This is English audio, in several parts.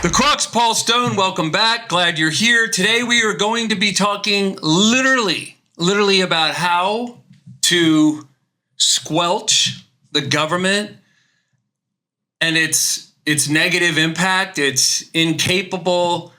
The Crux, Paul Stone, welcome back. Glad you're here. Today we are going to be talking literally about how to squelch the government and its negative impact. It's incapable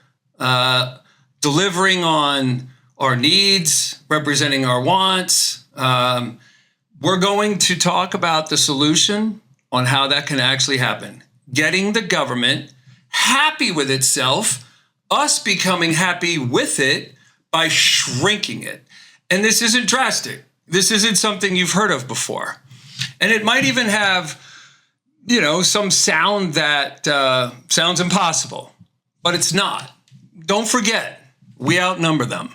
delivering on our needs, representing our wants. We're going to talk about the solution on how that can actually happen. Getting the government happy with itself, us becoming happy with it by shrinking it. And this isn't drastic. This isn't something you've heard of before. And it might even have, some sound that sounds impossible, but it's not. Don't forget, we outnumber them.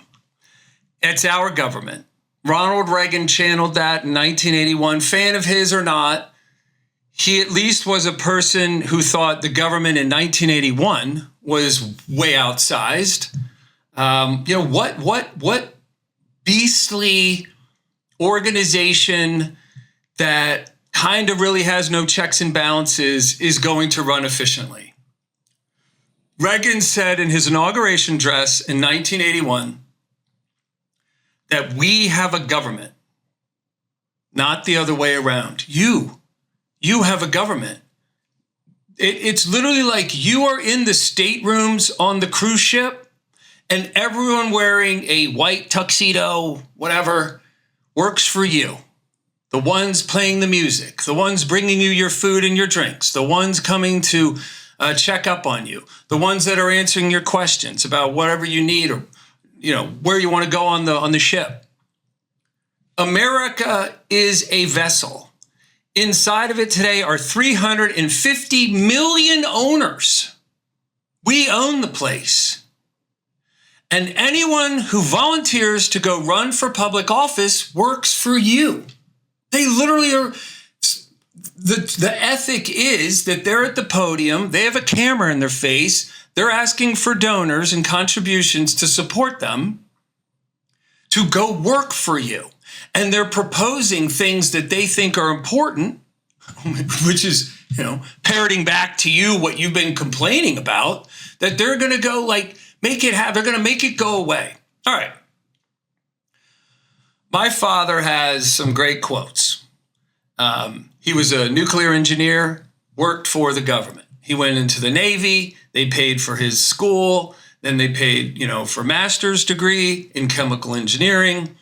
It's our government. Ronald Reagan channeled that in 1981. Fan of his or not, he at least was a person who thought the government in 1981 was way outsized. What beastly organization that kind of really has no checks and balances is going to run efficiently? Reagan said in his inauguration address in 1981 that we have a government, not the other way around. You have a government. It's literally like you are in the staterooms on the cruise ship and everyone wearing a white tuxedo, whatever, works for you. The ones playing the music, the ones bringing you your food and your drinks, the ones coming to check up on you, the ones that are answering your questions about whatever you need or, where you want to go on the ship. America is a vessel. Inside of it today are 350 million owners. We own the place. And anyone who volunteers to go run for public office works for you. They literally are. The ethic is that they're at the podium. They have a camera in their face. They're asking for donors and contributions to support them to go work for you. And they're proposing things that they think are important, which is, parroting back to you what you've been complaining about, that they're going to go they're going to make it go away. All right. My father has some great quotes. He was a nuclear engineer, worked for the government. He went into the Navy. They paid for his school. Then they paid, for a master's degree in chemical engineering.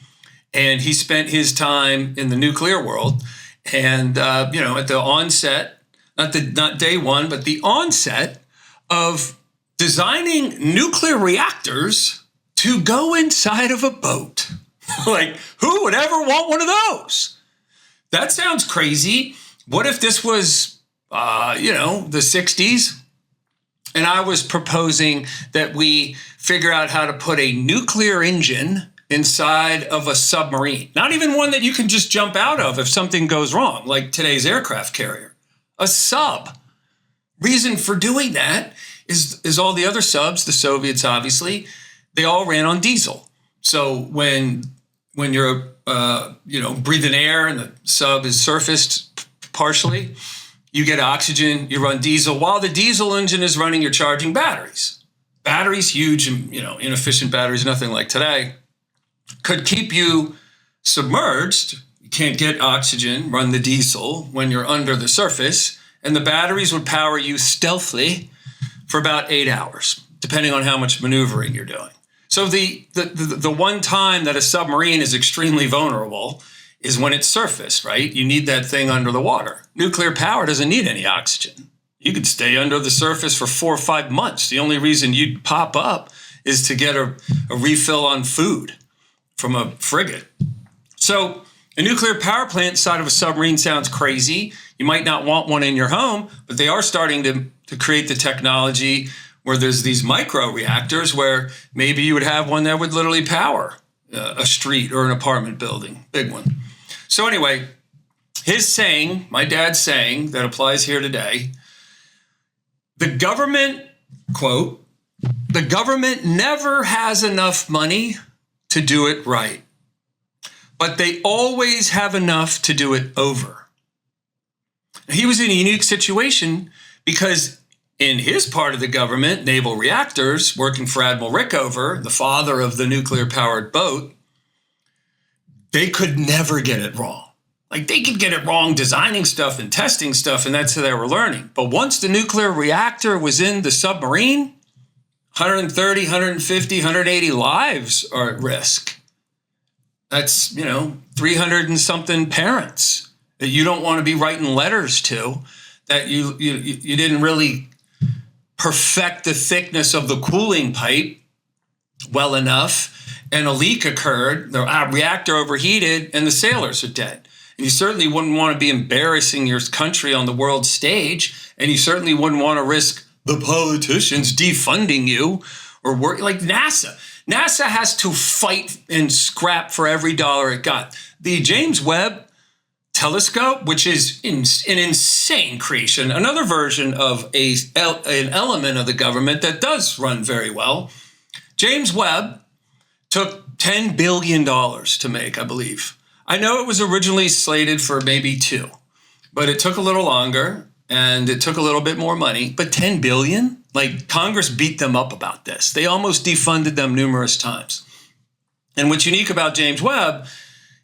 And he spent his time in the nuclear world. And, at the onset, not day one, but the onset of designing nuclear reactors to go inside of a boat. Who would ever want one of those? That sounds crazy. What if this was, the 60s? And I was proposing that we figure out how to put a nuclear engine inside of a submarine. Not even one that you can just jump out of if something goes wrong, like today's aircraft carrier. A sub. Reason for doing that is all the other subs, the Soviets obviously, they all ran on diesel. So when you're breathing air and the sub is surfaced partially, you get oxygen, you run diesel. While the diesel engine is running, you're charging batteries. Batteries, huge, inefficient batteries, nothing like today, could keep you submerged. You can't get oxygen, run the diesel when you're under the surface, and the batteries would power you stealthily for about 8 hours, depending on how much maneuvering you're doing. So the one time that a submarine is extremely vulnerable is when it's surfaced, right? You need that thing under the water. Nuclear power doesn't need any oxygen. You could stay under the surface for 4 or 5 months. The only reason you'd pop up is to get a refill on food from a frigate. So a nuclear power plant inside of a submarine sounds crazy. You might not want one in your home, but they are starting to create the technology where there's these micro reactors where maybe you would have one that would literally power a street or an apartment building, big one. So anyway, his saying, my dad's saying that applies here today, the government, quote, the government never has enough money to do it right, but they always have enough to do it over. He was in a unique situation because In his part of the government, naval reactors, working for Admiral Rickover, the father of the nuclear-powered boat, they could never get it wrong. Like, they could get it wrong designing stuff and testing stuff, and that's how they were learning. But once the nuclear reactor was in the submarine, 130, 150, 180 lives are at risk. That's, 300 and something parents that you don't want to be writing letters to, that you didn't really perfect the thickness of the cooling pipe well enough, and a leak occurred, the reactor overheated, and the sailors are dead. And you certainly wouldn't want to be embarrassing your country on the world stage, and you certainly wouldn't want to risk the politicians defunding you or work like NASA. NASA has to fight and scrap for every dollar it got. The James Webb Telescope, which is an insane creation, another version of an element of the government that does run very well. James Webb took $10 billion to make, I believe. I know it was originally slated for maybe 2, but it took a little longer and it took a little bit more money. But $10 billion? Like, Congress beat them up about this. They almost defunded them numerous times. And what's unique about James Webb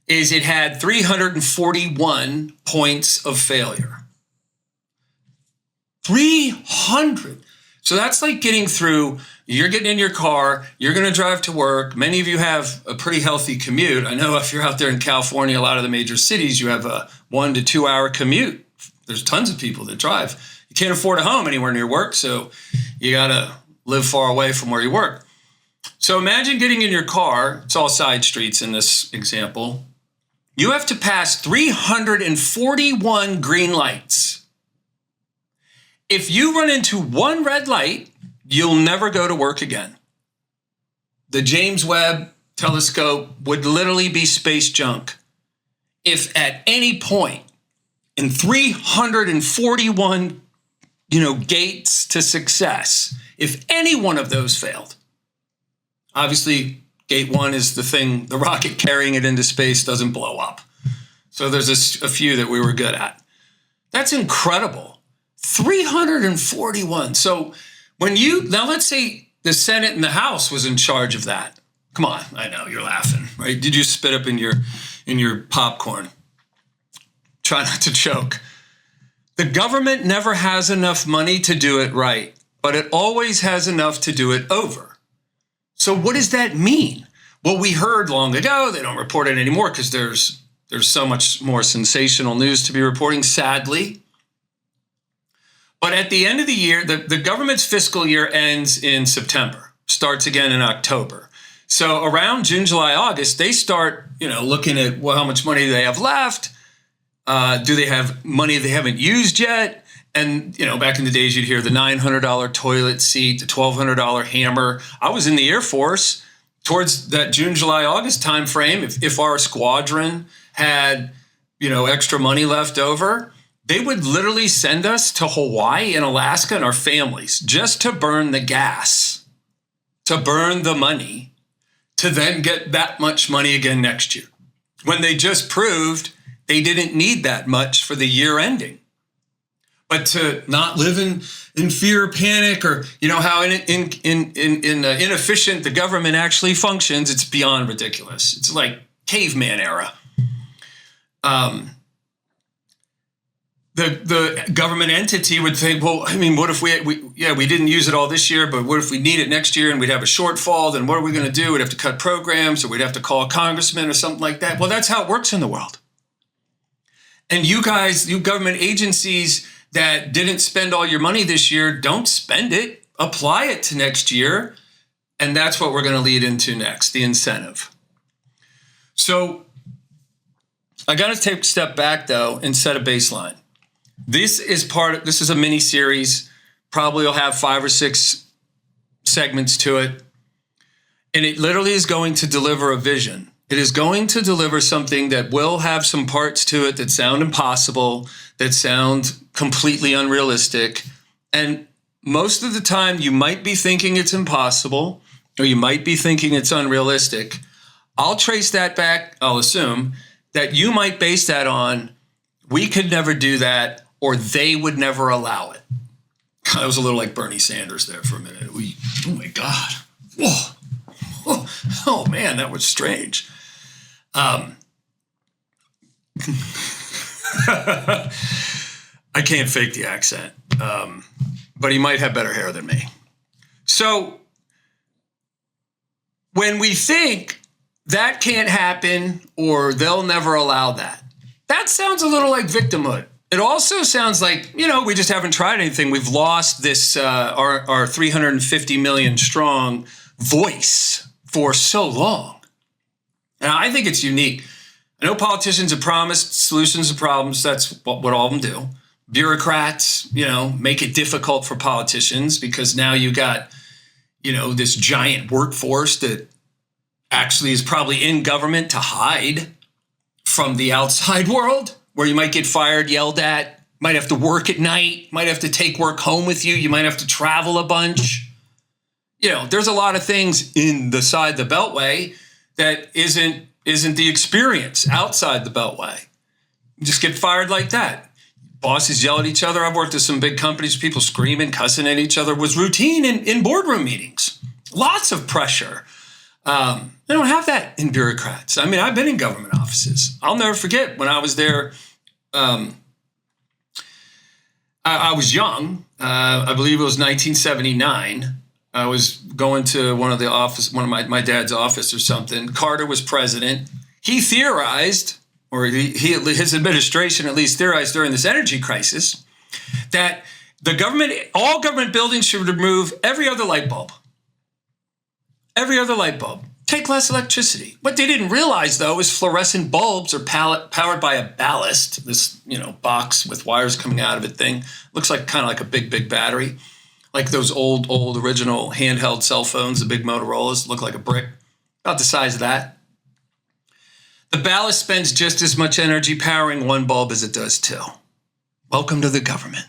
is it had 341 points of failure. 300. So that's like getting through, you're getting in your car, you're going to drive to work. Many of you have a pretty healthy commute. I know if you're out there in California, a lot of the major cities, you have a 1 to 2 hour commute. There's tons of people that drive. You can't afford a home anywhere near work, so you got to live far away from where you work. So imagine getting in your car. It's all side streets in this example. You have to pass 341 green lights. If you run into one red light, you'll never go to work again. The James Webb Telescope would literally be space junk if at any point in 341, gates to success, if any one of those failed. Obviously, gate 1 is the thing, the rocket carrying it into space doesn't blow up. So there's a few that we were good at. That's incredible. 341. So now let's say the Senate and the House was in charge of that. Come on, I know, you're laughing, right? Did you spit up in your popcorn? Try not to choke. The government never has enough money to do it right, but it always has enough to do it over. So what does that mean? Well, we heard long ago, they don't report it anymore because there's so much more sensational news to be reporting, sadly. But at the end of the year, the government's fiscal year ends in September, starts again in October. So around June, July, August, they start, looking at how much money do they have left? Do they have money they haven't used yet? And, back in the days, you'd hear the $900 toilet seat, the $1,200 hammer. I was in the Air Force towards that June, July, August timeframe. If our squadron had, extra money left over, they would literally send us to Hawaii and Alaska and our families just to burn the gas, to burn the money, to then get that much money again next year, when they just proved they didn't need that much for the year ending. But to not live in fear or panic, or how inefficient the government actually functions, it's beyond ridiculous. It's like caveman era. The government entity would think, well, what if we didn't use it all this year, but what if we need it next year and we'd have a shortfall? Then what are we going to do? We'd have to cut programs, or we'd have to call a congressman or something like that. Well, that's how it works in the world. And you guys, you government agencies that didn't spend all your money this year, don't spend it, apply it to next year. And that's what we're going to lead into next, the incentive. So I got to take a step back, though, and set a baseline. This is a mini series. Probably will have 5 or 6 segments to it. And it literally is going to deliver a vision. It is going to deliver something that will have some parts to it that sound impossible, that sound completely unrealistic. And most of the time, you might be thinking it's impossible, or you might be thinking it's unrealistic. I'll trace that back. I'll assume that you might base that on, we could never do that, or they would never allow it. That was a little like Bernie Sanders there for a minute. Oh my God. Whoa. Oh man, that was strange. I can't fake the accent, but he might have better hair than me. So when we think that can't happen or they'll never allow that, that sounds a little like victimhood. It also sounds like, we just haven't tried anything. We've lost this, our 350 million strong voice for so long. And I think it's unique. I know politicians have promised solutions to problems. That's what all of them do. Bureaucrats, make it difficult for politicians because now you got, this giant workforce that actually is probably in government to hide from the outside world, where you might get fired, yelled at, might have to work at night, might have to take work home with you, you might have to travel a bunch. There's a lot of things inside the Beltway that isn't the experience outside the Beltway. You just get fired like that. Bosses yell at each other. I've worked at some big companies, people screaming, cussing at each other was routine in boardroom meetings. Lots of pressure. They don't have that in bureaucrats. I mean, I've been in government offices. I'll never forget when I was there. I was young. I believe it was 1979. I was going to one of my dad's office or something. Carter was president. He theorized, or his administration at least theorized during this energy crisis, that all government buildings should remove every other light bulb. Every other light bulb. Take less electricity. What they didn't realize, though, is fluorescent bulbs are powered by a ballast, this box with wires coming out of it thing. Looks like kind of like a big battery. Like those old original handheld cell phones, the big Motorola's, look like a brick. About the size of that. The ballast spends just as much energy powering one bulb as it does two. Welcome to the government.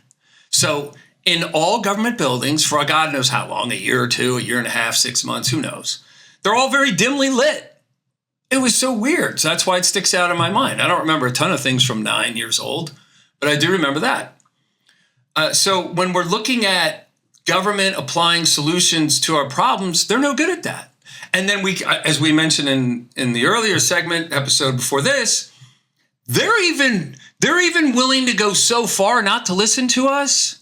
So in all government buildings, for God knows how long, a year or two, a year and a half, 6 months, who knows, they're all very dimly lit. It was so weird. So that's why it sticks out in my mind. I don't remember a ton of things from 9 years old, but I do remember that. So when we're looking at government applying solutions to our problems, they're no good at that. And then as we mentioned in the earlier episode before this, they're even willing to go so far not to listen to us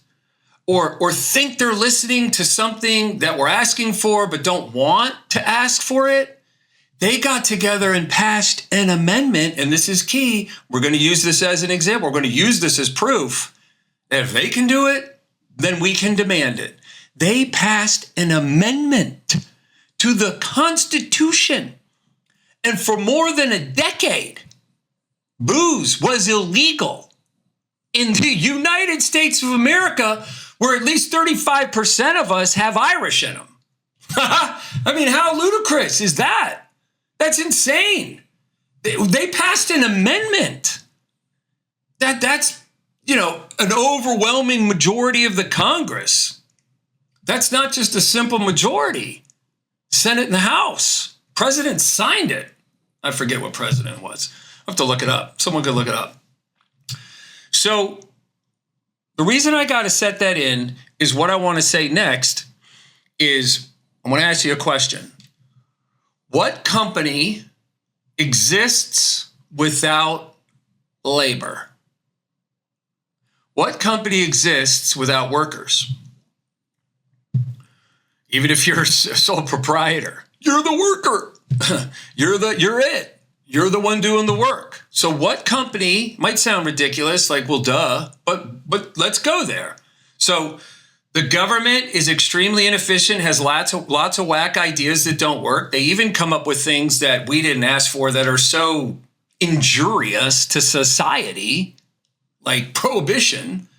or think they're listening to something that we're asking for but don't want to ask for it. They got together and passed an amendment, and this is key. We're going to use this as an example. We're going to use this as proof that if they can do it, then we can demand it. They passed an amendment to the Constitution. And for more than a decade, booze was illegal in the United States of America, where at least 35% of us have Irish in them. I mean, how ludicrous is that? That's insane. They passed an amendment. That's an overwhelming majority of the Congress. That's not just a simple majority. Senate and the House. President signed it. I forget what president it was. I have to look it up. Someone could look it up. So the reason I got to set that in is what I want to say next is I want to ask you a question. What company exists without labor? What company exists without workers? Even if you're a sole proprietor, you're the worker. You're it. You're the one doing the work. So what company might sound ridiculous, like, well, duh, but let's go there. So the government is extremely inefficient, has lots of whack ideas that don't work. They even come up with things that we didn't ask for that are so injurious to society, like prohibition.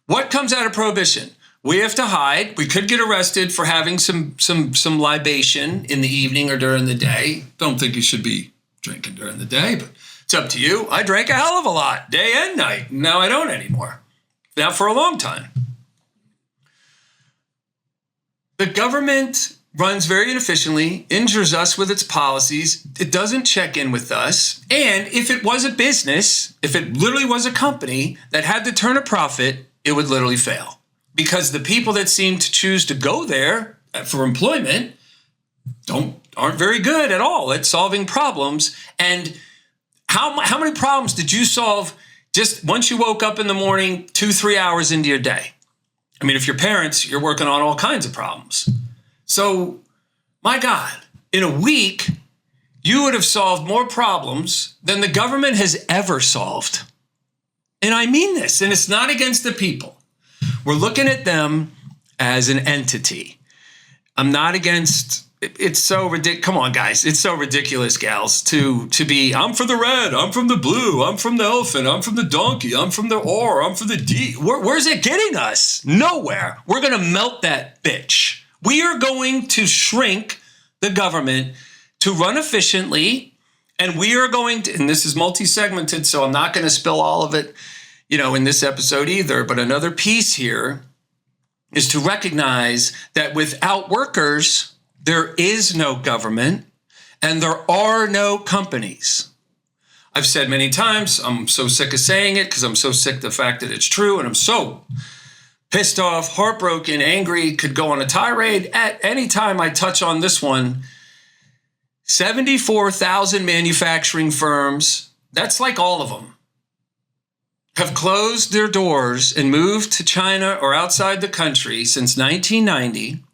What comes out of prohibition? We have to hide. We could get arrested for having some libation in the evening or during the day. Don't think you should be drinking during the day, but it's up to you. I drank a hell of a lot, day and night. Now I don't anymore. Now for a long time. The government runs very inefficiently, injures us with its policies. It doesn't check in with us. And if it was a business, if it literally was a company that had to turn a profit, it would literally fail. because the people that seem to choose to go there for employment aren't very good at all at solving problems. And how many problems did you solve just once you woke up in the morning, 2-3 hours into your day? I mean, if you're parents, you're working on all kinds of problems. So, my God, in a week, you would have solved more problems than the government has ever solved. And I mean this, and it's not against the people. We're looking at them as an entity. I'm not against, it's so ridiculous. Come on, guys. It's so ridiculous, gals, to be, I'm for the red, I'm from the blue, I'm from the elephant, I'm from the donkey, I'm from the oar, I'm for the D. Where's it getting us? Nowhere. We're going to melt that bitch. We are going to shrink the government to run efficiently, and we are going to, and this is multi-segmented, so I'm not going to spill all of it, in this episode either, but another piece here is to recognize that without workers, there is no government and there are no companies. I've said many times, I'm so sick of saying it because I'm so sick of the fact that it's true, and I'm so pissed off, heartbroken, angry, could go on a tirade at any time I touch on this one. 74,000 manufacturing firms, that's like all of them, have closed their doors and moved to China or outside the country since 1990.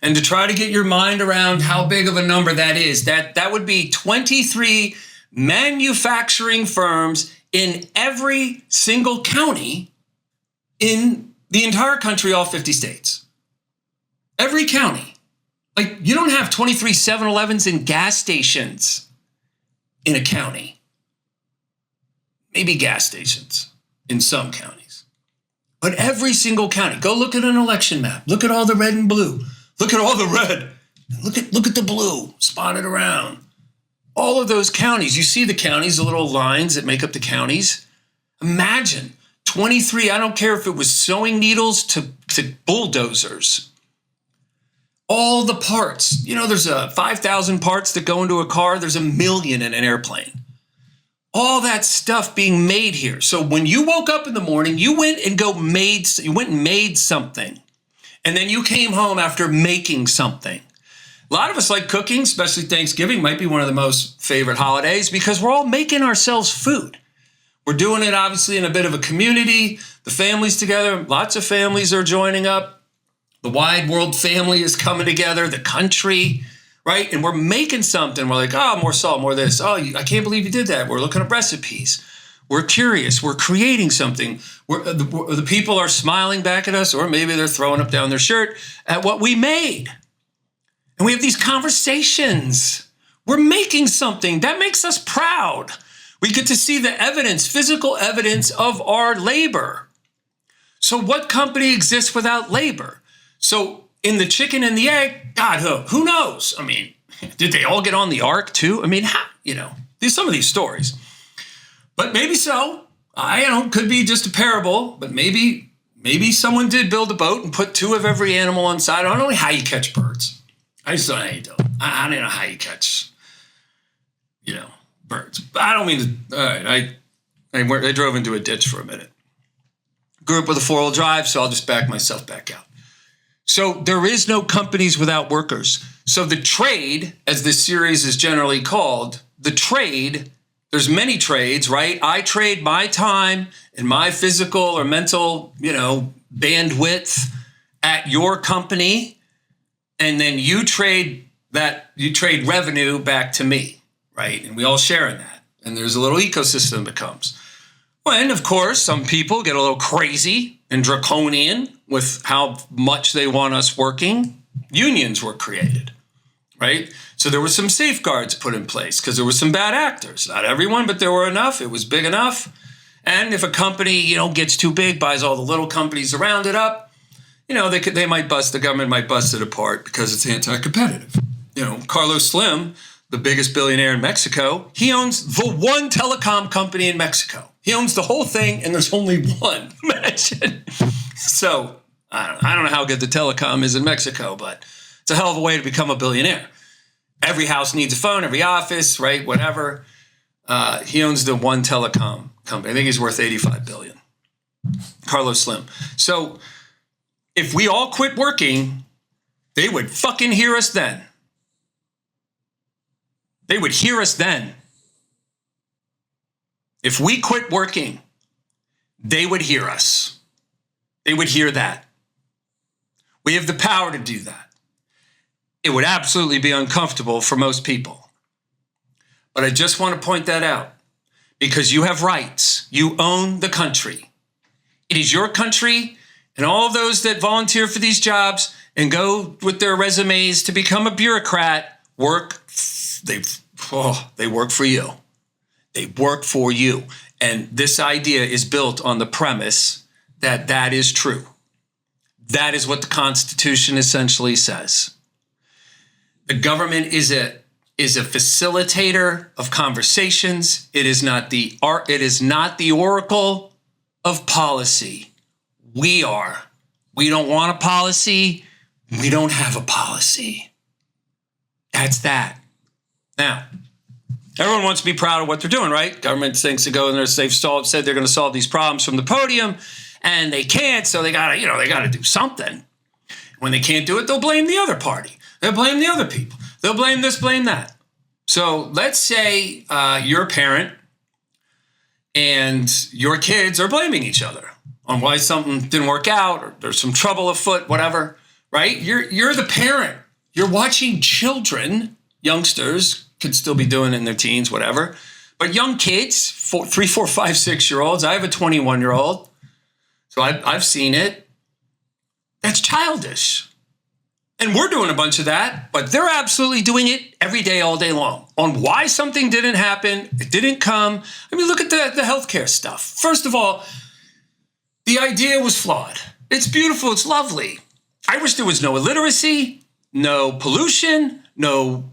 And to try to get your mind around how big of a number that is, that would be 23 manufacturing firms in every single county in the entire country, all 50 states. Every county. Like, you don't have 23 7-Elevens and gas stations in a county. Maybe gas stations in some counties. But every single county, go look at an election map. Look at all the red and blue. Look at all the red. Look at the blue spotted around. All of those counties. You see the counties, the little lines that make up the counties. Imagine 23, I don't care if it was sewing needles to bulldozers. All the parts. There's 5,000 parts that go into a car. There's 1 million in an airplane. All that stuff being made here. So when you woke up in the morning, you went and made something. And then you came home after making something. A lot of us like cooking, especially Thanksgiving might be one of the most favorite holidays because we're all making ourselves food. We're doing it obviously in a bit of a community. The family's together. Lots of families are joining up. The wide world family is coming together. The country, right? And we're making something. We're like, oh, more salt, more this. Oh, I can't believe you did that. We're looking at recipes. We're curious. We're creating something. The people are smiling back at us, or maybe they're throwing up down their shirt at what we made. And we have these conversations. We're making something that makes us proud. We get to see the evidence, physical evidence of our labor. So what company exists without labor? So in the chicken and the egg, God, who knows? I mean, did they all get on the ark too? I mean, there's some of these stories. But maybe so. Could be just a parable, but maybe someone did build a boat and put 2 of every animal on side. I don't know how you catch birds. I just don't know how you do it. I don't know how you catch, birds. But I don't mean to, all right, I drove into a ditch for a minute. Grew up with a 4-wheel drive, so I'll just back myself back out. So there is no companies without workers. So the trade, as this series is generally called, the trade, there's many trades, right? I trade my time and my physical or mental, bandwidth at your company, and then you trade revenue back to me, right? And we all share in that. And there's a little ecosystem that comes. And of course, some people get a little crazy and draconian with how much they want us working. Unions were created, right? So there were some safeguards put in place because there were some bad actors. Not everyone, but there were enough. It was big enough. And if a company, gets too big, buys all the little companies around it up, they might the government might bust it apart because it's anti-competitive. Carlos Slim, the biggest billionaire in Mexico, he owns the one telecom company in Mexico. He owns the whole thing, and there's only one. Imagine. So I don't know how good the telecom is in Mexico, but it's a hell of a way to become a billionaire. Every house needs a phone, every office, right? Whatever. He owns the one telecom company. I think he's worth $85 billion. Carlos Slim. So If we all quit working, they would fucking hear us then. They would hear us then. If we quit working, they would hear us. They would hear that. We have the power to do that. It would absolutely be uncomfortable for most people. But I just want to point that out because you have rights. You own the country. It is your country, and all of those that volunteer for these jobs and go with their resumes to become a bureaucrat they work for you. They work for you. And this idea is built on the premise that that is true. That is what the Constitution essentially says. The government is a facilitator of conversations. It is not the oracle of policy. We are. We don't want a policy. We don't have a policy. That's that. Now, everyone wants to be proud of what they're doing, right? Government thinks to go in there, they've said they're going to solve these problems from the podium, and they can't, so they gotta do something. When they can't do it, they'll blame the other party. They'll blame the other people. They'll blame this, blame that. So let's say you're a parent and your kids are blaming each other on why something didn't work out or there's some trouble afoot, whatever, right? You're the parent. You're watching children, youngsters, could still be doing it in their teens, whatever. But young kids, 3, 4, 5, 6-year-olds. I have a 21-year-old. So I've seen it. That's childish. And we're doing a bunch of that, but they're absolutely doing it every day, all day long. On why something didn't happen, it didn't come. I mean, look at the healthcare stuff. First of all, the idea was flawed. It's beautiful. It's lovely. I wish there was no illiteracy, no pollution, no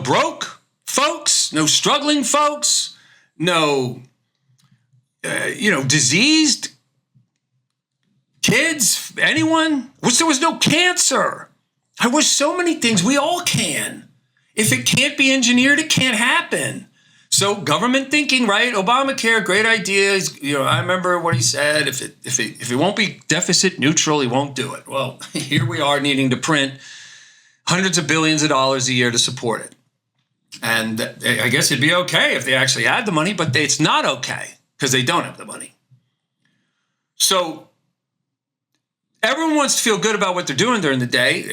broke folks, no struggling folks, no, diseased kids, anyone. Wish there was no cancer. I wish so many things. We all can. If it can't be engineered, it can't happen. So government thinking, right? Obamacare, great idea. I remember what he said. If it won't be deficit neutral, he won't do it. Well, here we are needing to print hundreds of billions of dollars a year to support it. And I guess it'd be okay if they actually had the money, but it's not okay because they don't have the money. So everyone wants to feel good about what they're doing during the day.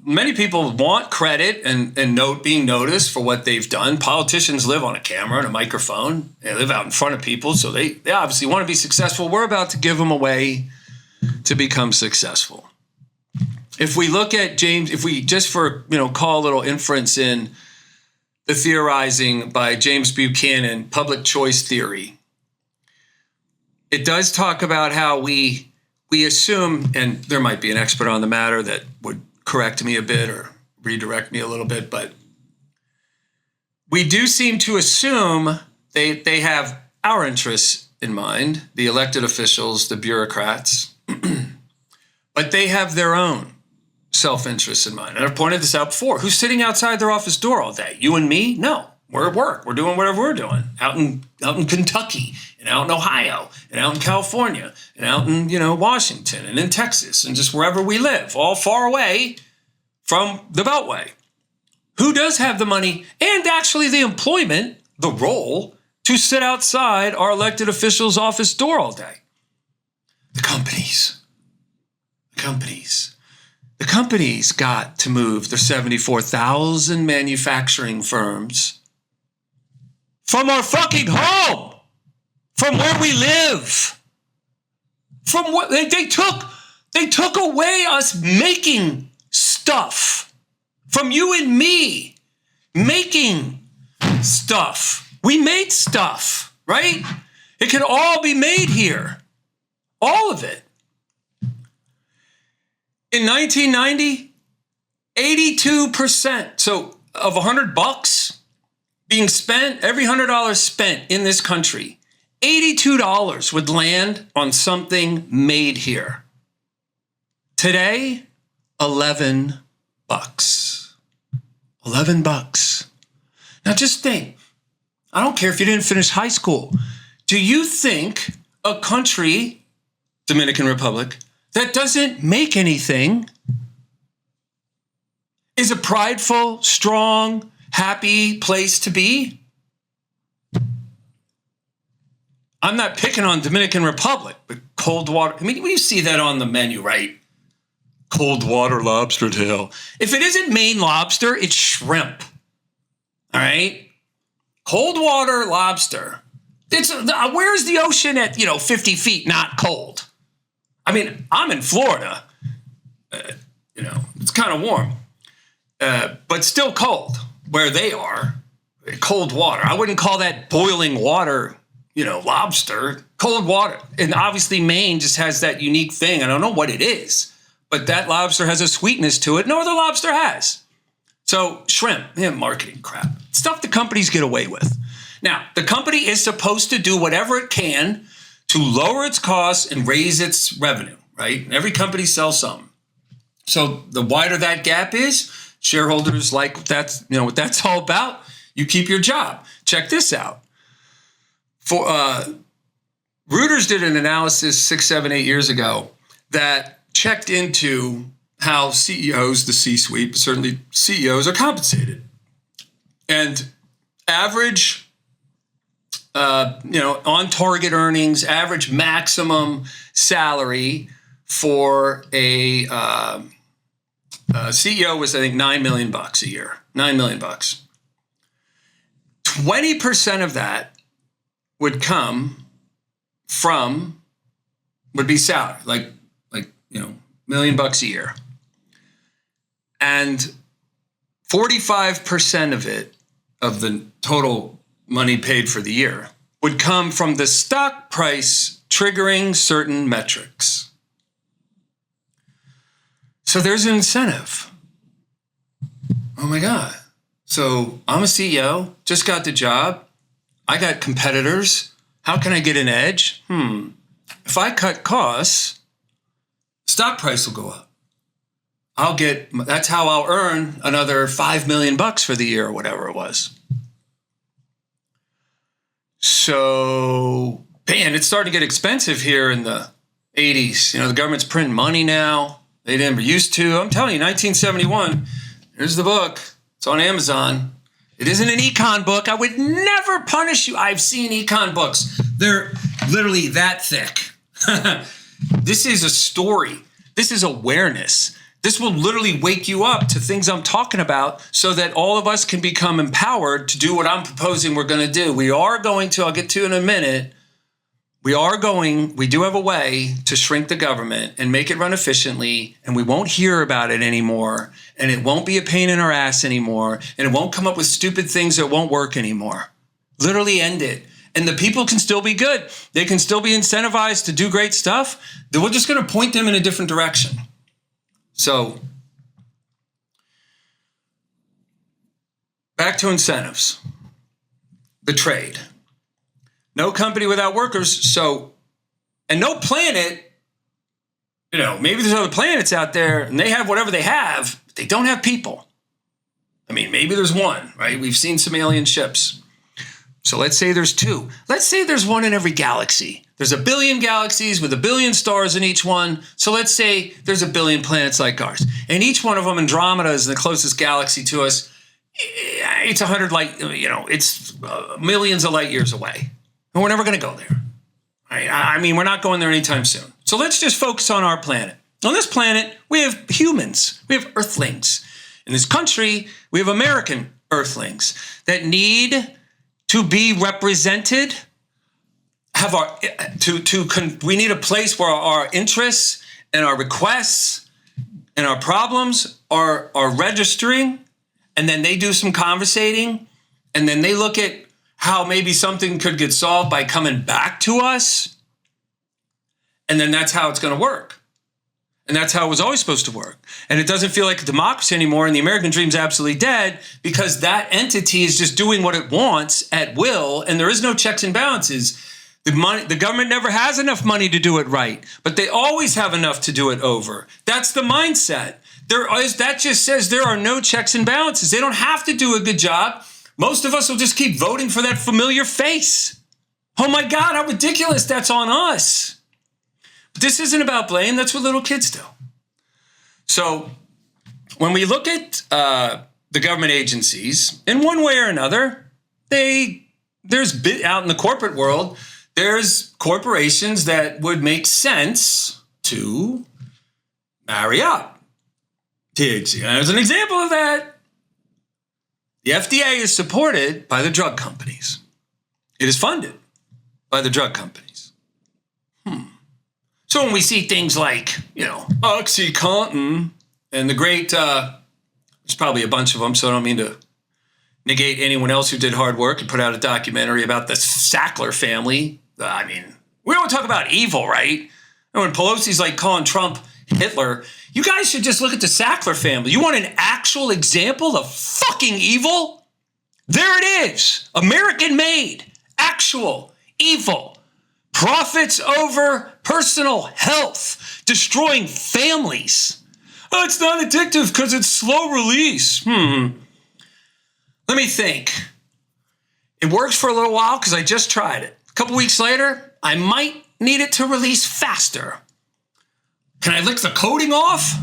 Many people want credit and being noticed for what they've done. Politicians live on a camera and a microphone. They live out in front of people, so they obviously want to be successful. We're about to give them a way to become successful. If we look at James, if we just call a little inference in the theorizing by James Buchanan, public choice theory, it does talk about how we assume, and there might be an expert on the matter that would correct me a bit or redirect me a little bit, but we do seem to assume they have our interests in mind, the elected officials, the bureaucrats, but they have their own self-interest in mind. And I've pointed this out before. Who's sitting outside their office door all day? You and me? No. We're at work. We're doing whatever we're doing out in Kentucky and out in Ohio and out in California and out in, Washington and in Texas and just wherever we live, all far away from the Beltway. Who does have the money and actually the employment, the role to sit outside our elected officials' office door all day? The companies. The companies got to move their 74,000 manufacturing firms from our fucking home, from where we live, from what they took away us making stuff, from you and me making stuff. We made stuff, right? It could all be made here, all of it. In 1990, 82%, so of $100 being spent, every $100 spent in this country, $82 would land on something made here. Today, $11. $11. Now just think, I don't care if you didn't finish high school. Do you think a country, Dominican Republic, that doesn't make anything is a prideful, strong, happy place to be? I'm not picking on Dominican Republic, but cold water. I mean, you see that on the menu, right? Cold water lobster tail. If it isn't Maine lobster, it's shrimp. All right? Cold water lobster. Where's the ocean at, 50 feet, not cold? I mean, I'm in Florida. It's kind of warm, but still cold where they are. Cold water. I wouldn't call that boiling water, lobster. Cold water. And obviously Maine just has that unique thing. I don't know what it is, but that lobster has a sweetness to it no other lobster has. So shrimp, marketing crap. Stuff the companies get away with. Now, the company is supposed to do whatever it can to lower its costs and raise its revenue, right? Every company sells something. So the wider that gap is, shareholders like what that's all about. You keep your job. Check this out. For Reuters did an analysis 6, 7, 8 years ago that checked into how CEOs, the C-suite, but certainly CEOs are compensated. And average on target earnings, average maximum salary for a CEO was, I think, $9 million a year. $9 million. 20% of that would be salary, like $1 million a year. And 45% of it, of the total money paid for the year, would come from the stock price triggering certain metrics. So there's an incentive. Oh my God. So I'm a CEO, just got the job. I got competitors. How can I get an edge? If I cut costs, stock price will go up. That's how I'll earn another $5 million for the year or whatever it was. So, man, it's starting to get expensive here in the 80s. The government's printing money now. They never used to. I'm telling you, 1971, here's the book. It's on Amazon. It isn't an econ book. I would never punish you. I've seen econ books. They're literally that thick. This is a story. This is awareness. This will literally wake you up to things I'm talking about so that all of us can become empowered to do what I'm proposing we're going to do. I'll get to in a minute, we do have a way to shrink the government and make it run efficiently, and we won't hear about it anymore, and it won't be a pain in our ass anymore, and it won't come up with stupid things that won't work anymore. Literally end it. And the people can still be good. They can still be incentivized to do great stuff. Then we're just going to point them in a different direction. So, back to incentives. The trade. No company without workers. And no planet, maybe there's other planets out there and they have whatever they have, but they don't have people. I mean, maybe there's one, right? We've seen some alien ships. So let's say there's 2. Let's say there's one in every galaxy. There's 1 billion galaxies with 1 billion stars in each one. So let's say there's 1 billion planets like ours. And each one of them, Andromeda is the closest galaxy to us. It's 100 it's millions of light years away. And we're never going to go there. Right? I mean, we're not going there anytime soon. So let's just focus on our planet. On this planet, we have humans. We have Earthlings. In this country, we have American Earthlings that need to be represented. We need a place where our interests and our requests and our problems are registering, and then they do some conversating, and then they look at how maybe something could get solved by coming back to us, and then that's how it's going to work. And that's how it was always supposed to work. And it doesn't feel like a democracy anymore, and the American dream's absolutely dead because that entity is just doing what it wants at will, and there is no checks and balances. The government never has enough money to do it right, but they always have enough to do it over. That's the mindset. That just says there are no checks and balances. They don't have to do a good job. Most of us will just keep voting for that familiar face. Oh my God, how ridiculous. That's on us. But this isn't about blame. That's what little kids do. So when we look at the government agencies, in one way or another, there's out in the corporate world, there's corporations that would make sense to marry up. As an example of that, the FDA is supported by the drug companies. It is funded by the drug companies. So when we see things like, OxyContin and the great, there's probably a bunch of them, so I don't mean to negate anyone else who did hard work and put out a documentary about the Sackler family. I mean, we don't talk about evil, right? And when Pelosi's like calling Trump Hitler, you guys should just look at the Sackler family. You want an actual example of fucking evil? There it is. American made, actual evil. Profits over personal health, destroying families. Oh, it's not addictive because it's slow release. Let me think. It works for a little while because I just tried it. A couple weeks later, I might need it to release faster. Can I lick the coating off?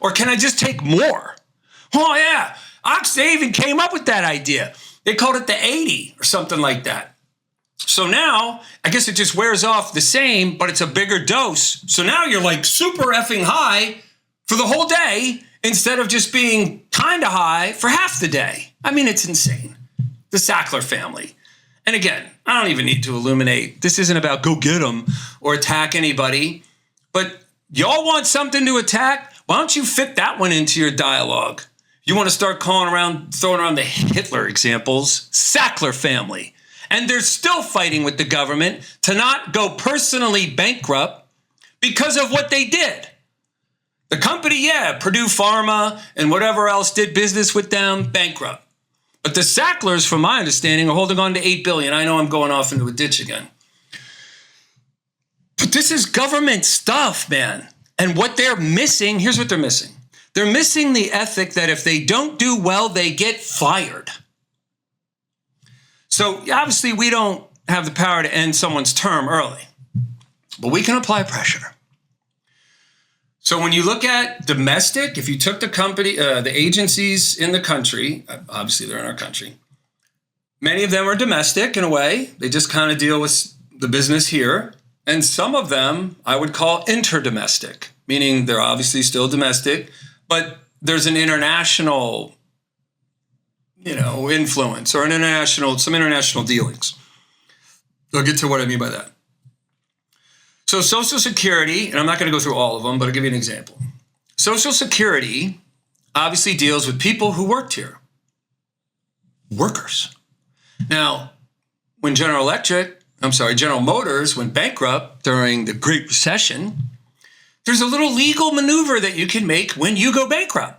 Or can I just take more? Oh yeah, Oxy even came up with that idea. They called it the 80 or something like that. So now, I guess it just wears off the same, but it's a bigger dose. So now you're like super effing high for the whole day instead of just being kind of high for half the day. I mean, it's insane. The Sackler family. And again, I don't even need to illuminate. This isn't about go get them or attack anybody. But y'all want something to attack? Why don't you fit that one into your dialogue? You want to start throwing around the Hitler examples, Sackler family. And they're still fighting with the government to not go personally bankrupt because of what they did. The company, Purdue Pharma and whatever else did business with them, bankrupt. But the Sacklers, from my understanding, are holding on to $8 billion. I know I'm going off into a ditch again. But this is government stuff, man. And what they're missing, here's what they're missing. They're missing the ethic that if they don't do well, they get fired. So obviously we don't have the power to end someone's term early, but we can apply pressure. So when you look at domestic, if you took the company, the agencies in the country, obviously they're in our country, many of them are domestic in a way. They just kind of deal with the business here. And some of them I would call interdomestic, meaning they're obviously still domestic, but there's an international influence or some international dealings. I'll get to what I mean by that. So Social Security, and I'm not going to go through all of them, but I'll give you an example. Social Security obviously deals with people who worked here. Workers. Now, when General Motors went bankrupt during the Great Recession, there's a little legal maneuver that you can make when you go bankrupt.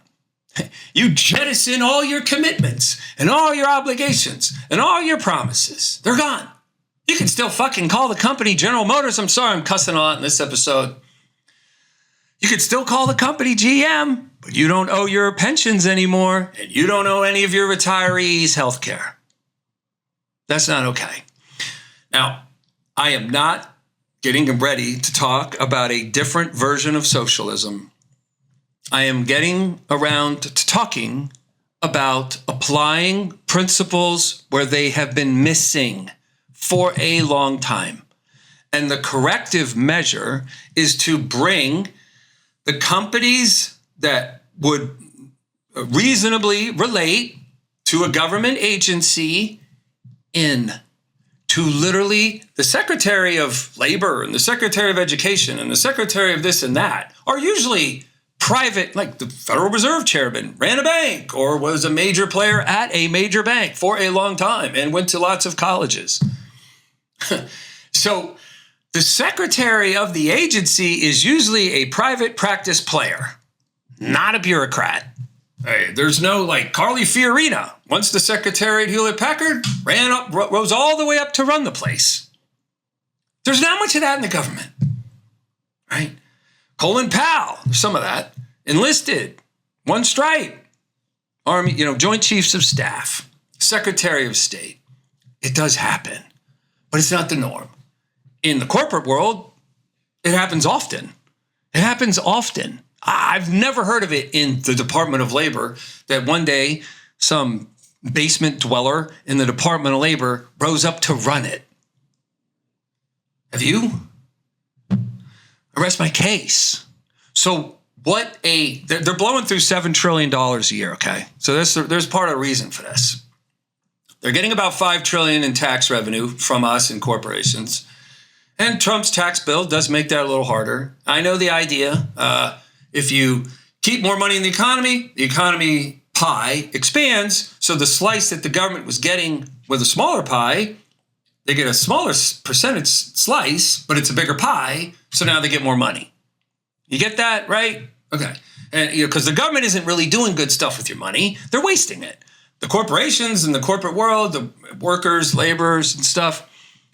You jettison all your commitments and all your obligations and all your promises. They're gone. You can still fucking call the company General Motors. I'm sorry I'm cussing a lot in this episode. You could still call the company GM, but you don't owe your pensions anymore and you don't owe any of your retirees health care. That's not okay. Now, I am not getting ready to talk about a different version of socialism. I am getting around to talking about applying principles where they have been missing for a long time. And the corrective measure is to bring the companies that would reasonably relate to a government agency in to literally the Secretary of Labor and the Secretary of Education and the Secretary of this and that are usually private, like the Federal Reserve Chairman ran a bank or was a major player at a major bank for a long time and went to lots of colleges. So the secretary of the agency is usually a private practice player, not a bureaucrat. Hey, there's no like Carly Fiorina. Once the secretary at Hewlett-Packard rose all the way up to run the place. There's not much of that in the government, right? Colin Powell, there's some of that. Enlisted, one stripe, Army, Joint Chiefs of Staff, Secretary of State. It does happen, but it's not the norm. In the corporate world, It happens often. It happens often. I've never heard of it in the Department of Labor that one day some basement dweller in the Department of Labor rose up to run it. Have you? I rest my case. So they're blowing through $7 trillion a year, okay? So there's part of the reason for this. They're getting about $5 trillion in tax revenue from us and corporations. And Trump's tax bill does make that a little harder. I know the idea. If you keep more money in the economy pie expands. So the slice that the government was getting with a smaller pie, they get a smaller percentage slice, but it's a bigger pie. So now they get more money. You get that, right? Okay. And because the government isn't really doing good stuff with your money, they're wasting it. The corporations and the corporate world, the workers, laborers and stuff,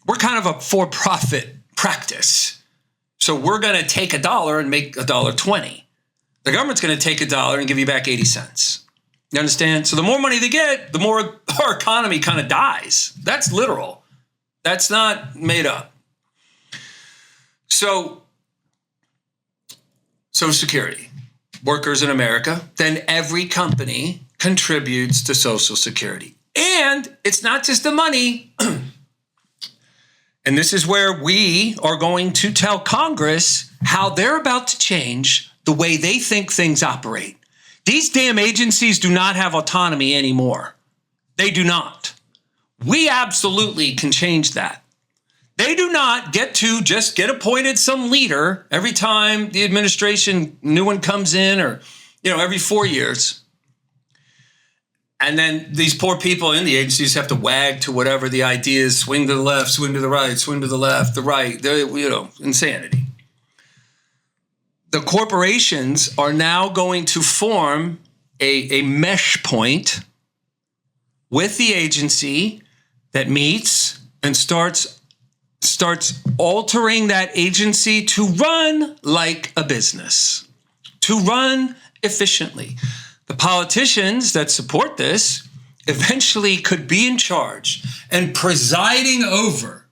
we're kind of a for-profit practice. So we're going to take $1 and make $1.20. The government's going to take $1 and give you back 80 cents. You understand? So the more money they get, the more our economy kind of dies. That's literal. That's not made up. So Social Security, workers in America, then every company contributes to Social Security. And it's not just the money. And this is where we are going to tell Congress how they're about to change the way they think things operate. These damn agencies do not have autonomy anymore. They do not. We absolutely can change that. They do not get to just get appointed some leader every time the administration, new one comes in, or, every 4 years. And then these poor people in the agencies have to wag to whatever the idea is, swing to the left, swing to the right, swing to the left, the right, insanity. The corporations are now going to form a mesh point with the agency that meets and starts altering that agency to run like a business, to run efficiently. The politicians that support this eventually could be in charge and presiding over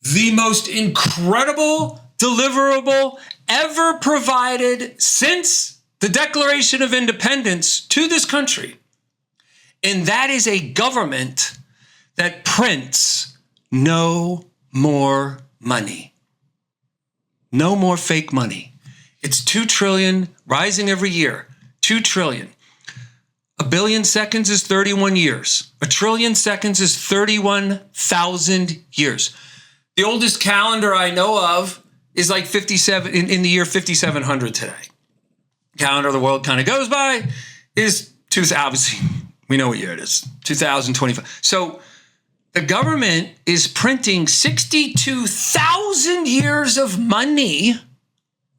the most incredible deliverable ever provided since the Declaration of Independence to this country. And that is a government that prints no more money. No more fake money. It's $2 trillion, rising every year. $2 trillion. A billion seconds is 31 years. A trillion seconds is 31,000 years. The oldest calendar I know of is like 57 in the year 5700 today. Calendar the world kind of goes by is obviously we know what year it is, 2025. So the government is printing 62,000 years of money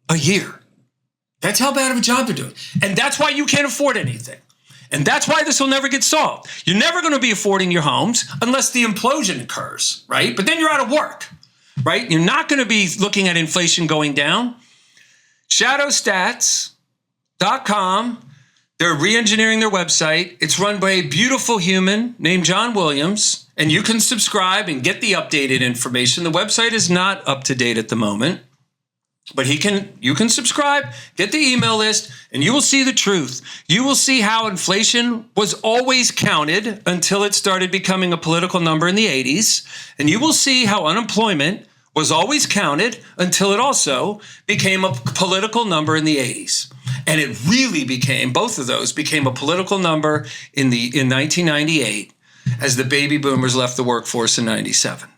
a year. That's how bad of a job they're doing. And that's why you can't afford anything. And that's why this will never get solved. You're never going to be affording your homes unless the implosion occurs, right? But then you're out of work, right? You're not going to be looking at inflation going down. Shadowstats.com, they're re-engineering their website. It's run by a beautiful human named John Williams, and you can subscribe and get the updated information. The website is not up to date at the moment. But you can subscribe, get the email list, and you will see the truth. You will see how inflation was always counted until it started becoming a political number in the 80s. And you will see how unemployment was always counted until it also became a political number in the 80s. And it really became, both of those became a political number in 1998 as the baby boomers left the workforce in 97.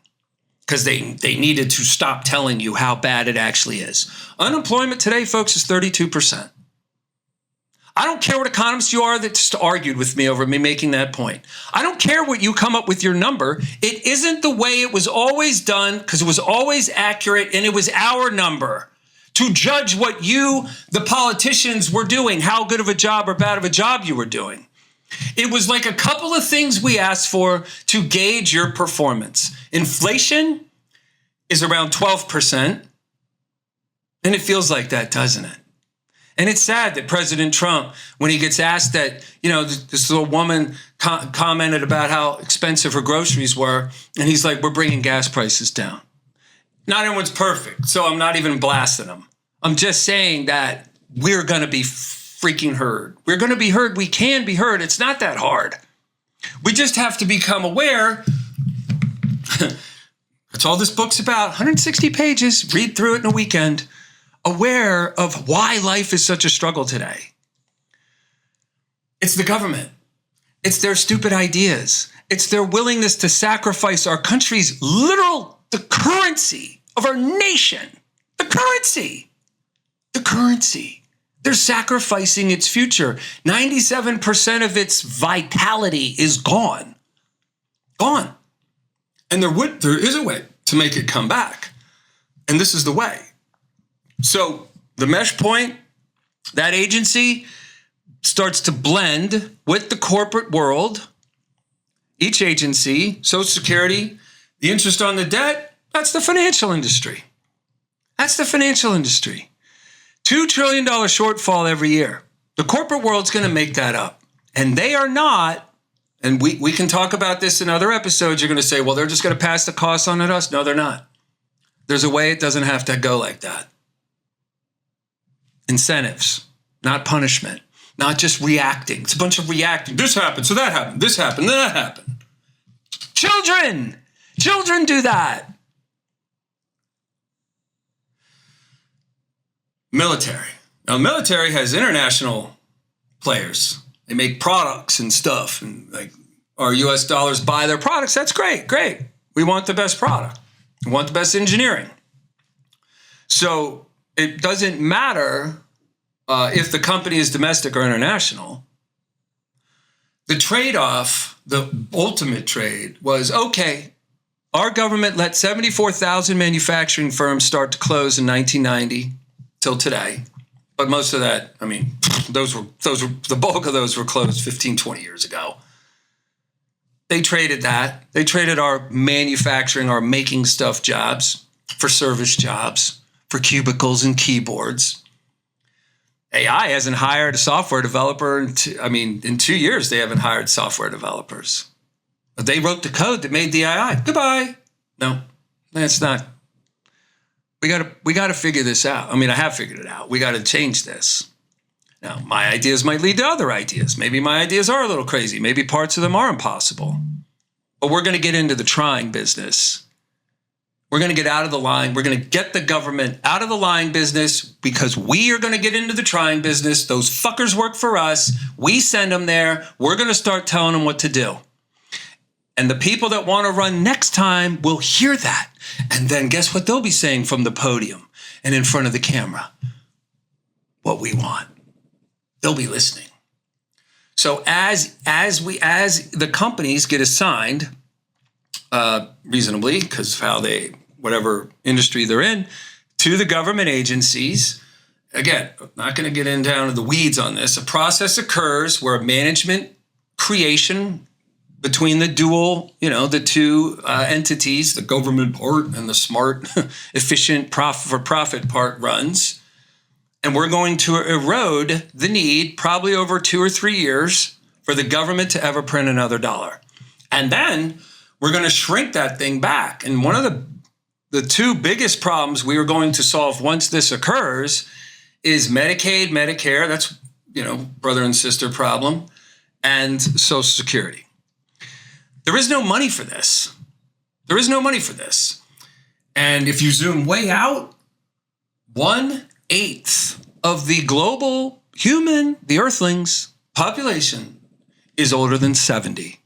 Because they needed to stop telling you how bad it actually is. Unemployment today, folks, is 32%. I don't care what economist you are that just argued with me over me making that point. I don't care what you come up with your number. It isn't the way it was always done because it was always accurate and it was our number to judge what you, the politicians, were doing, how good of a job or bad of a job you were doing. It was like a couple of things we asked for to gauge your performance. Inflation is around 12%. And it feels like that, doesn't it? And it's sad that President Trump, when he gets asked that, this little woman commented about how expensive her groceries were. And he's like, we're bringing gas prices down. Not everyone's perfect, so I'm not even blasting them. I'm just saying that we're going to be freaking heard. We're going to be heard. We can be heard. It's not that hard. We just have to become aware. That's all this book's about. 160 pages. Read through it in a weekend. Aware of why life is such a struggle today. It's the government. It's their stupid ideas. It's their willingness to sacrifice our country's the currency of our nation. The currency. The currency. They're sacrificing its future. 97% of its vitality is gone. Gone. And there is a way to make it come back. And this is the way. So the mesh point, that agency starts to blend with the corporate world. Each agency, Social Security, the interest on the debt, that's the financial industry. That's the financial industry. $2 trillion shortfall every year. The corporate world's going to make that up. And they are not, and we can talk about this in other episodes. You're going to say, well, they're just going to pass the costs on at us. No, they're not. There's a way it doesn't have to go like that. Incentives, not punishment, not just reacting. It's a bunch of reacting. This happened, so that happened. This happened, then that happened. Children do that. Military. Now, military has international players. They make products and stuff, and like our U.S. dollars buy their products. That's great. We want the best product. We want the best engineering. So it doesn't matter if the company is domestic or international. The trade-off, the ultimate trade, was, okay, our government let 74,000 manufacturing firms start to close in 1990 till today. But most of that, I mean, those were the bulk of those were closed 15, 20 years ago. They traded that. They traded our manufacturing, our making stuff jobs for service jobs, for cubicles and keyboards. AI hasn't hired a software developer in 2 years, they haven't hired software developers. But they wrote the code that made the AI. Goodbye. No, that's not. We got to figure this out. I mean, I have figured it out. We got to change this. Now, my ideas might lead to other ideas. Maybe my ideas are a little crazy. Maybe parts of them are impossible. But we're going to get into the trying business. We're going to get out of the lying. We're going to get the government out of the lying business because we are going to get into the trying business. Those fuckers work for us. We send them there. We're going to start telling them what to do. And the people that want to run next time will hear that. And then guess what they'll be saying from the podium and in front of the camera? What we want. They'll be listening. So as the companies get assigned, reasonably, because of whatever industry they're in, to the government agencies, again, I'm not going to get down to the weeds on this. A process occurs where management creation between the the two entities, the government part and the smart, efficient, for-profit part runs. And we're going to erode the need, probably over 2 or 3 years, for the government to ever print another dollar. And then we're going to shrink that thing back. And one of the two biggest problems we are going to solve once this occurs is Medicaid, Medicare, that's, brother and sister problem, and Social Security. There is no money for this. And if you zoom way out, 1/8 of the global the Earthlings population is older than 70.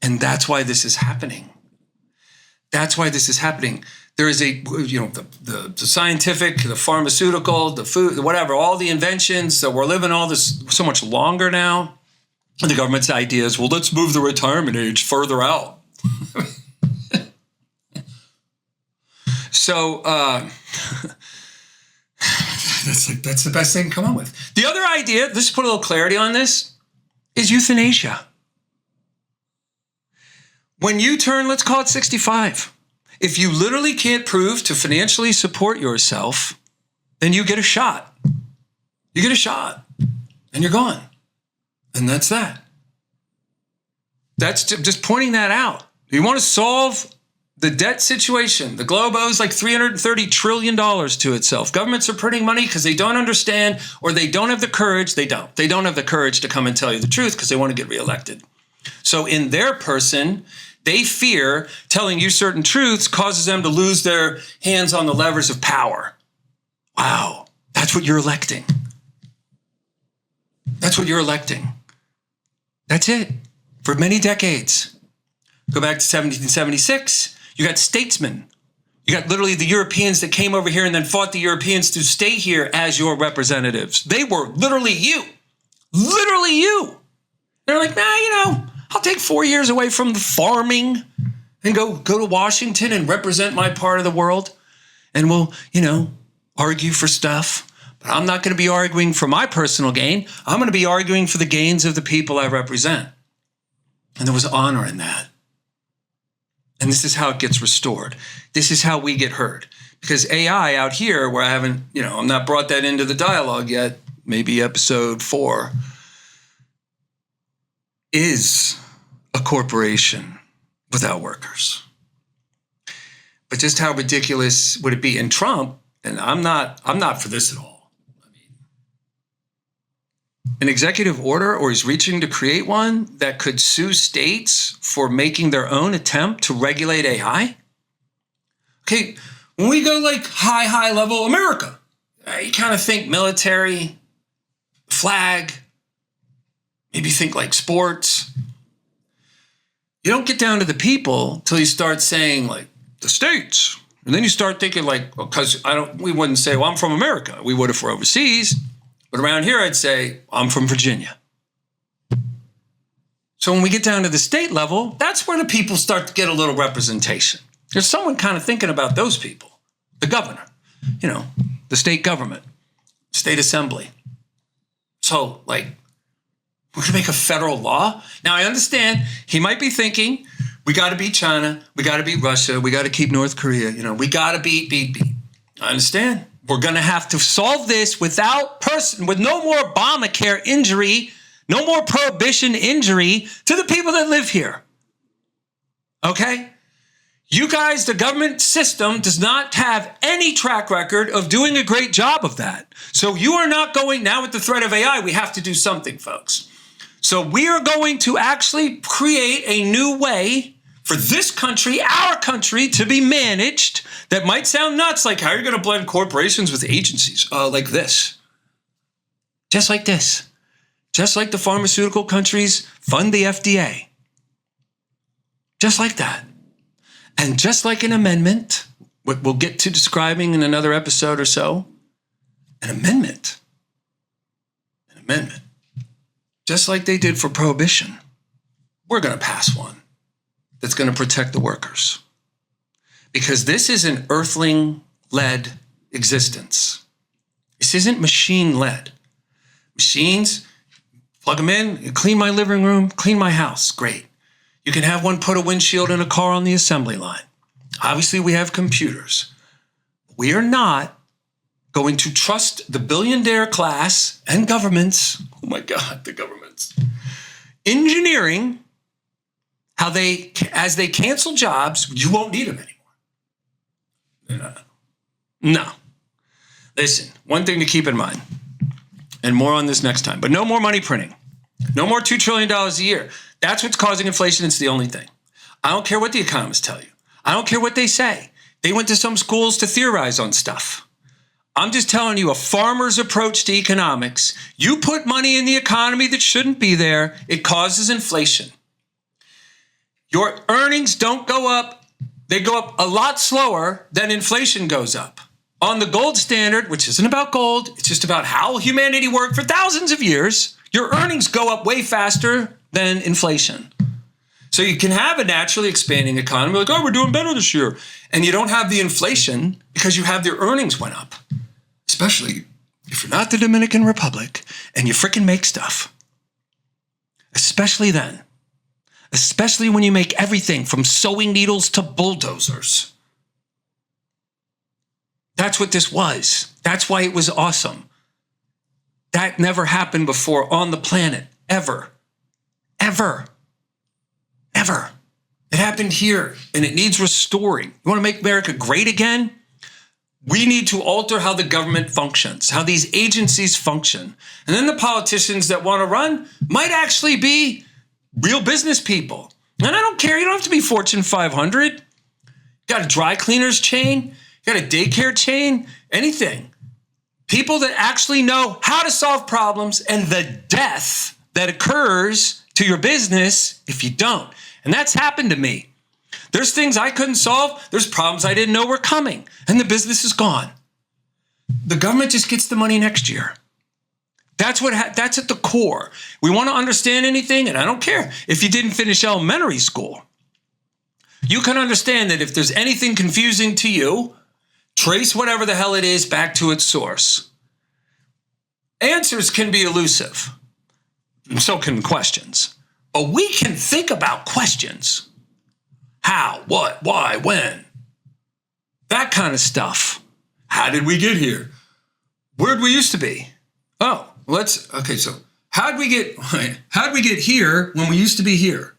And that's why this is happening. There is the scientific, the pharmaceutical, the food, whatever, all the inventions. So we're living all this so much longer now. And the government's idea is, well, let's move the retirement age further out. So that's the best they can come up with. The other idea, let's put a little clarity on this, is euthanasia. When you turn, let's call it 65, if you literally can't prove to financially support yourself, then you get a shot. You get a shot and you're gone. And that's that. That's just pointing that out. You want to solve The debt situation, the globe owes like $330 trillion to itself. Governments are printing money because they don't understand or they don't have the courage. They don't have the courage to come and tell you the truth because they want to get reelected. So in their person, they fear telling you certain truths causes them to lose their hands on the levers of power. Wow, that's what you're electing. That's what you're electing. That's it. For many decades. Go back to 1776. You got statesmen. You got literally the Europeans that came over here and then fought the Europeans to stay here as your representatives. They were literally you. Literally you. They're like, nah, I'll take 4 years away from the farming and go to Washington and represent my part of the world. And we'll, argue for stuff. But I'm not going to be arguing for my personal gain. I'm going to be arguing for the gains of the people I represent. And there was honor in that. And this is how it gets restored. This is how we get heard. Because AI out here, where I haven't, I'm not brought that into the dialogue yet, maybe episode 4, is a corporation without workers. But just how ridiculous would it be? And Trump, and I'm not for this at all. An executive order, or he's reaching to create one that could sue states for making their own attempt to regulate AI. Okay, when we go like high level America, you kind of think military, flag, maybe think like sports. You don't get down to the people till you start saying like the states. And then you start thinking like, because we wouldn't say, well, I'm from America. We would if we're overseas. But around here, I'd say, I'm from Virginia. So when we get down to the state level, that's where the people start to get a little representation. There's someone kind of thinking about those people. The governor, the state government, state assembly. So, we're going to make a federal law? Now, I understand he might be thinking, we got to beat China, we got to beat Russia, we got to keep North Korea, we got to beat. I understand. We're going to have to solve this with no more Obamacare injury, no more prohibition injury to the people that live here. Okay? You guys, the government system does not have any track record of doing a great job of that. So you are not going, now with the threat of AI, we have to do something, folks. So we are going to actually create a new way for this country, our country, to be managed that might sound nuts, like how you're going to blend corporations with agencies, like this. Just like this. Just like the pharmaceutical countries fund the FDA. Just like that. And just like an amendment, what we'll get to describing in another episode or so, an amendment. Just like they did for prohibition, we're going to pass one that's going to protect the workers. Because this is an earthling-led existence. This isn't machine-led. Machines, plug them in, clean my living room, clean my house, great. You can have one put a windshield in a car on the assembly line. Obviously, we have computers. We are not going to trust the billionaire class and governments, oh my God, the governments, engineering how as they cancel jobs, you won't need them anymore. No. Listen, one thing to keep in mind, and more on this next time, but no more money printing. No more $2 trillion a year. That's what's causing inflation. It's the only thing. I don't care what the economists tell you. I don't care what they say. They went to some schools to theorize on stuff. I'm just telling you a farmer's approach to economics. You put money in the economy that shouldn't be there, it causes inflation. Your earnings don't go up. They go up a lot slower than inflation goes up. On the gold standard, which isn't about gold, it's just about how humanity worked for thousands of years, your earnings go up way faster than inflation. So you can have a naturally expanding economy, like, oh, we're doing better this year. And you don't have the inflation because you have their earnings went up. Especially if you're not the Dominican Republic and you freaking make stuff. Especially then. Especially when you make everything from sewing needles to bulldozers. That's what this was. That's why it was awesome. That never happened before on the planet. Ever. Ever. Ever. It happened here, and it needs restoring. You want to make America great again? We need to alter how the government functions, how these agencies function. And then the politicians that want to run might actually be real business people. And I don't care. You don't have to be Fortune 500. You got a dry cleaners chain. You got a daycare chain, anything. People that actually know how to solve problems and the death that occurs to your business if you don't. And that's happened to me. There's things I couldn't solve. There's problems I didn't know were coming. And the business is gone. The government just gets the money next year. That's at the core. We want to understand anything, and I don't care if you didn't finish elementary school. You can understand that if there's anything confusing to you, trace whatever the hell it is back to its source. Answers can be elusive, and so can questions. But we can think about questions. How, what, why, when? That kind of stuff. How did we get here? Where'd we used to be? Oh, so how'd we get here when we used to be here?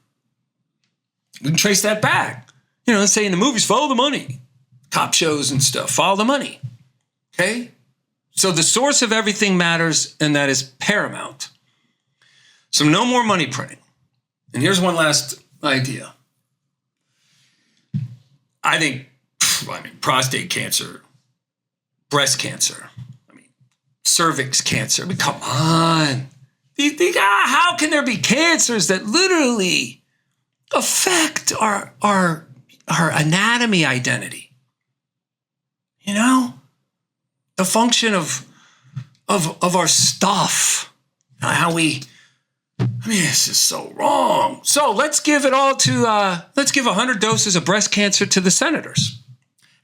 We can trace that back. Let's say in the movies, follow the money. Cop shows and stuff, follow the money. Okay? So the source of everything matters, and that is paramount. So no more money printing. And here's one last idea. I think, prostate cancer, breast cancer, cervix cancer. Come on. How can there be cancers that literally affect our anatomy identity? The function of our stuff, how we. This is so wrong. So let's give it all to, let's give 100 doses of breast cancer to the senators.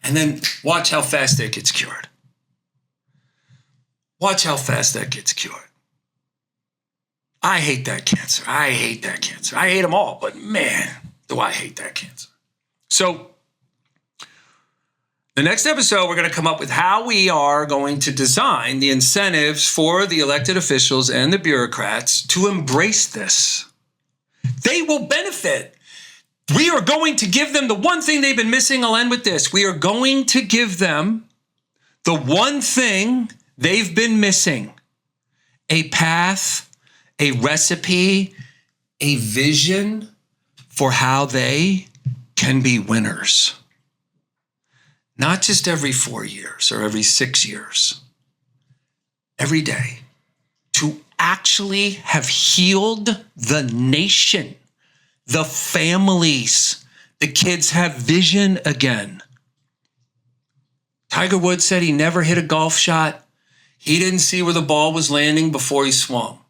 And then watch how fast that gets cured. Watch how fast that gets cured. I hate that cancer. I hate them all, but man, do I hate that cancer. So the next episode, we're going to come up with how we are going to design the incentives for the elected officials and the bureaucrats to embrace this. They will benefit. We are going to give them the one thing they've been missing. I'll end with this. We are going to give them the one thing they've been missing: a path, a recipe, a vision for how they can be winners. Not just every 4 years or every 6 years, every day, to actually have healed the nation, the families. The kids have vision again. Tiger Woods said he never hit a golf shot. He didn't see where the ball was landing before he swung.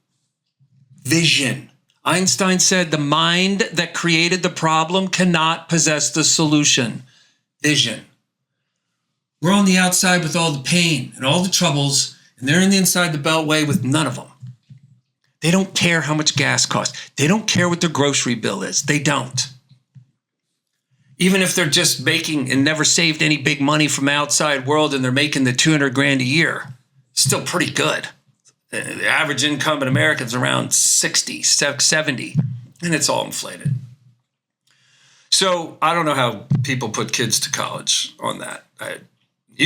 Vision. Einstein said the mind that created the problem cannot possess the solution. Vision. We're on the outside with all the pain and all the troubles, and they're in the inside the beltway with none of them. They don't care how much gas costs. They don't care what their grocery bill is. They don't. Even if they're just making and never saved any big money from the outside world and they're making the $200,000 a year, still pretty good. The average income in America is around 60, 70, and it's all inflated. So I don't know how people put kids to college on that. It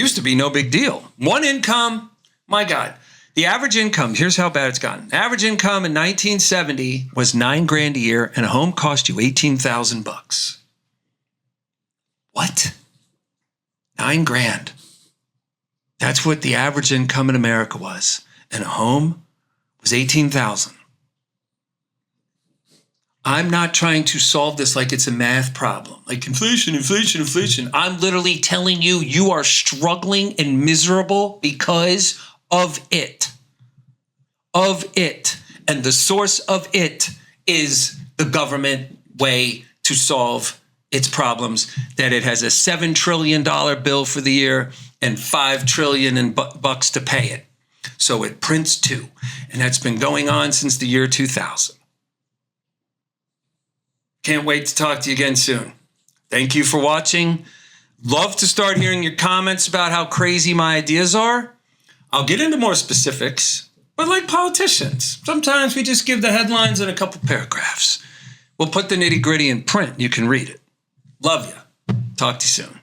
used to be no big deal. One income, my God. The average income, here's how bad it's gotten. Average income in 1970 was $9,000 a year, and a home cost you $18,000. What? $9,000. That's what the average income in America was. And a home was $18,000. I'm not trying to solve this like it's a math problem, like inflation. I'm literally telling you, you are struggling and miserable because of it. And the source of it is the government way to solve its problems, that it has a $7 trillion bill for the year and $5 trillion in bucks to pay it. So it prints too. And that's been going on since the year 2000. Can't wait to talk to you again soon. Thank you for watching. Love to start hearing your comments about how crazy my ideas are. I'll get into more specifics, but like politicians, sometimes we just give the headlines in a couple paragraphs. We'll put the nitty gritty in print. You can read it. Love you. Talk to you soon.